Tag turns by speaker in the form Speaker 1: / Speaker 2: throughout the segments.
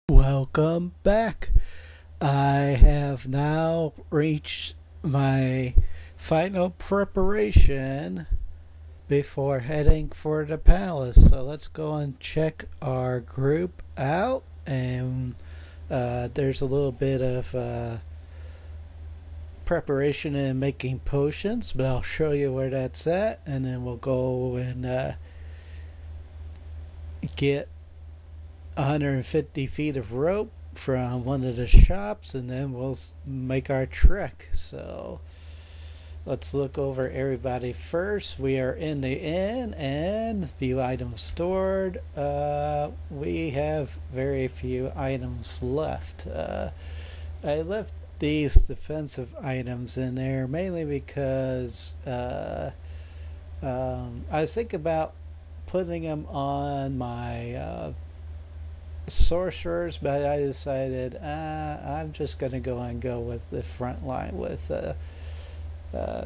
Speaker 1: Welcome back. I have now reached my final preparation before heading for the palace. So let's go and check our group out. And there's a little bit of preparation in making potions, but I'll show you where that's at. And then we'll go and get 150 feet of rope from one of the shops, and then we'll make our trek. So let's look over everybody first. We are in the inn and view items stored. We have very few items left. I left these defensive items in there mainly because I was thinking about putting them on my sorcerers, but I decided I'm just going to go with the front line with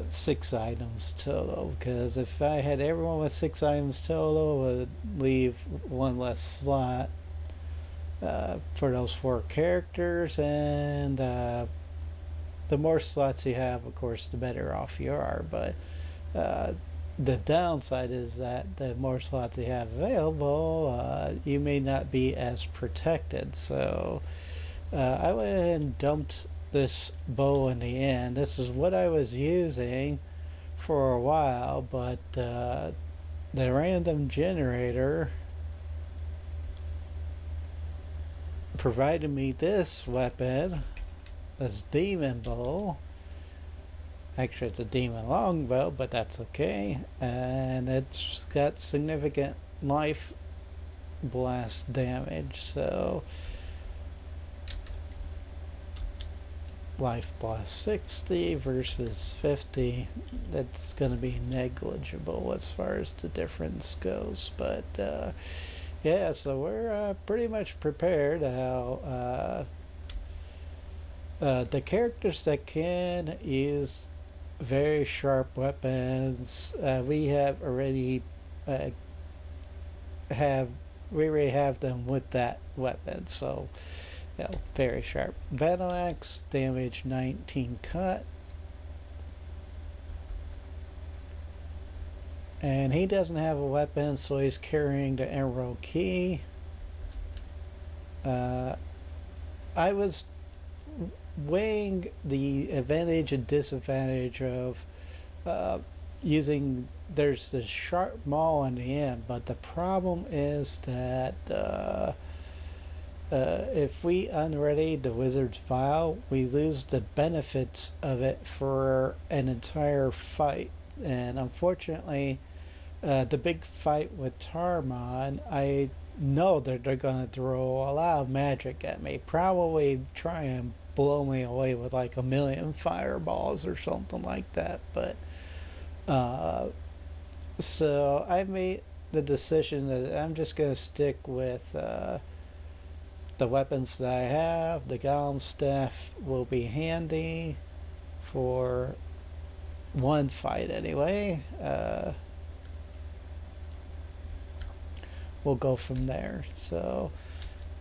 Speaker 1: 6 items total, because if I had everyone with 6 items total, it would leave one less slot for those 4 characters, and the more slots you have, of course, the better off you are. But the downside is that the more slots you have available, you may not be as protected. So I went ahead and dumped this bow in the end. This is what I was using for a while, but the random generator provided me this weapon, this demon bow. Actually, it's a demon longbow, but that's okay. And it's got significant life blast damage. So, life blast 60 versus 50. That's going to be negligible as far as the difference goes. But, yeah, so we're pretty much prepared. How the characters that can use very sharp weapons, we have already have them with that weapon. So very sharp. Battle axe, damage 19 cut, and he doesn't have a weapon, so he's carrying the emerald key. I was weighing the advantage and disadvantage of using, there's the sharp maul in the end, but the problem is that if we unready the wizard's vial, we lose the benefits of it for an entire fight. And unfortunately, the big fight with Tarmon, I know that they're going to throw a lot of magic at me, probably try and blow me away with like 1,000,000 fireballs or something like that. But so I made the decision that I'm just going to stick with the weapons that I have. The golem staff will be handy for one fight anyway. We'll go from there. So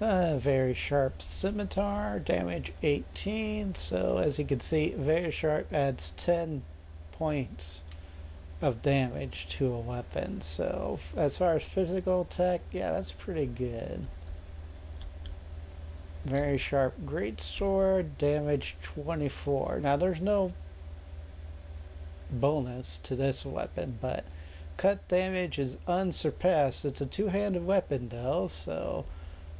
Speaker 1: very sharp scimitar, damage 18. So as you can see, very sharp adds 10 points of damage to a weapon. So as far as physical attack, yeah, that's pretty good. Very sharp greatsword, damage 24. Now there's no bonus to this weapon, but cut damage is unsurpassed. It's a two-handed weapon though, so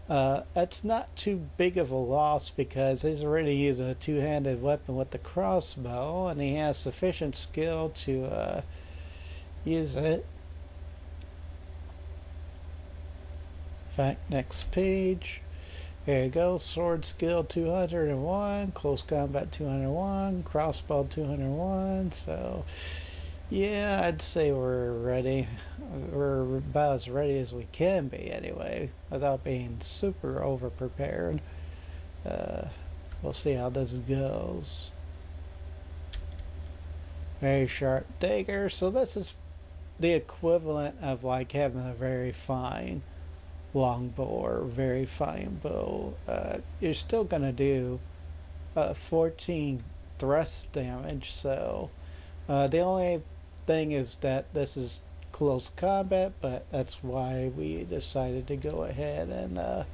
Speaker 1: that's not too big of a loss, because he's already using a two-handed weapon with the crossbow, and he has sufficient skill to use it. In fact, next page. There you go. Sword skill 201, close combat 201, crossbow 201. So yeah, I'd say we're ready. We're about as ready as we can be anyway, without being super over prepared. We'll see how this goes. Very sharp dagger. So this is the equivalent of like having a very fine longbow or very fine bow, you're still going to do 14 thrust damage. So the only thing is that this is close combat, but that's why we decided to go ahead and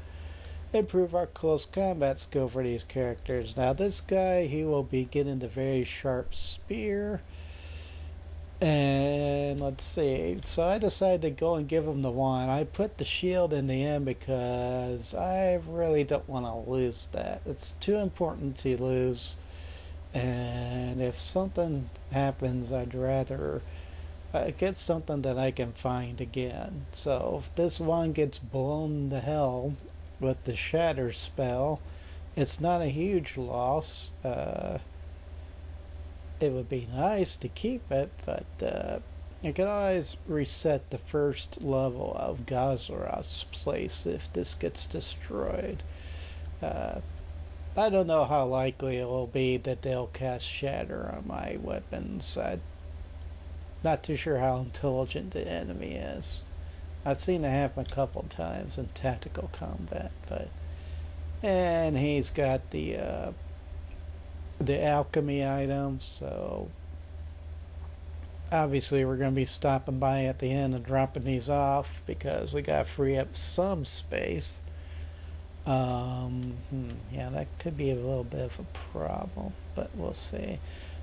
Speaker 1: improve our close combat skill for these characters. Now this guy, he will be getting the very sharp spear. And let's see. So I decided to go and give him the wand. I put the shield in the end because I really don't want to lose that. It's too important to lose. And if something happens, I'd rather get something that I can find again. So if this one gets blown to hell with the shatter spell, it's not a huge loss. It would be nice to keep it, but you can always reset the first level of Gazara's place if this gets destroyed. I don't know how likely it will be that they'll cast Shatter on my weapons. I'm not too sure how intelligent the enemy is. I've seen it happen a couple times in tactical combat, but and he's got the alchemy items, so obviously we're going to be stopping by at the end and dropping these off because we got to free up some space. Yeah, that could be a little bit of a problem, but we'll see.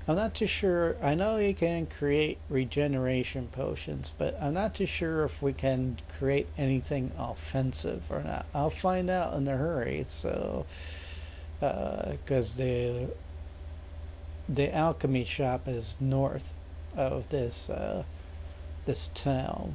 Speaker 1: I'm not too sure. I know you can create regeneration potions, but I'm not too sure if we can create anything offensive or not. I'll find out in a hurry. So because the alchemy shop is north of this this town,